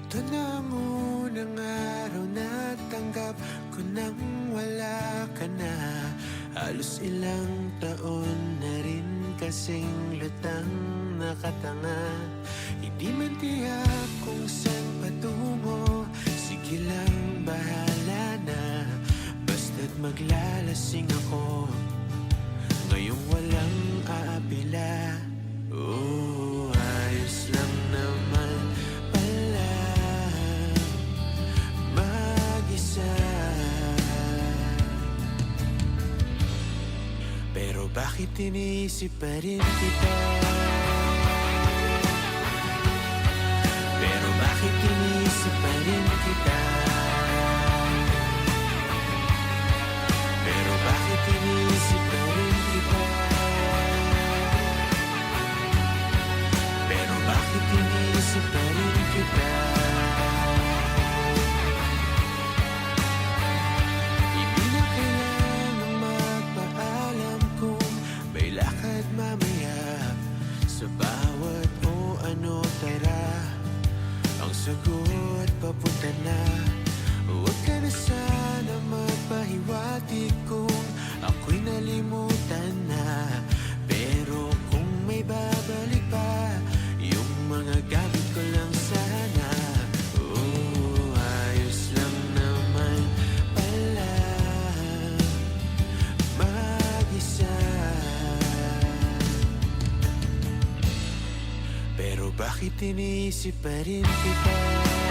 Ito na ang unang araw na tanggap ko nang wala ka na. Halos ilang taon na rin kasing lutang nakatanga. Hindi man tiyak kung saan patungo, sige lang bahala na. Basta't maglalasing ako ngayong walang aapila. Oh, ayos lang naman pala mag-isa. Pero bakit iniisip pa rin kita? Pero bakit iniisip pa rin kita? Pero bakit iniisip pa rin kita? Pero bakit iniisip pa rin kita? Hindi na kailangang magpaalam kung may lakad mamaya. Sa bawat o ano tara, ang sagot papunta na. Huwag ka na sana magpahiwatig kung ako'y nalimutan na. Pero kung may babalik pa, yung mga gamit ko lang sana. Oh, ayos lang naman pala mag-isa. Pero bakit iniisip pa rin kita?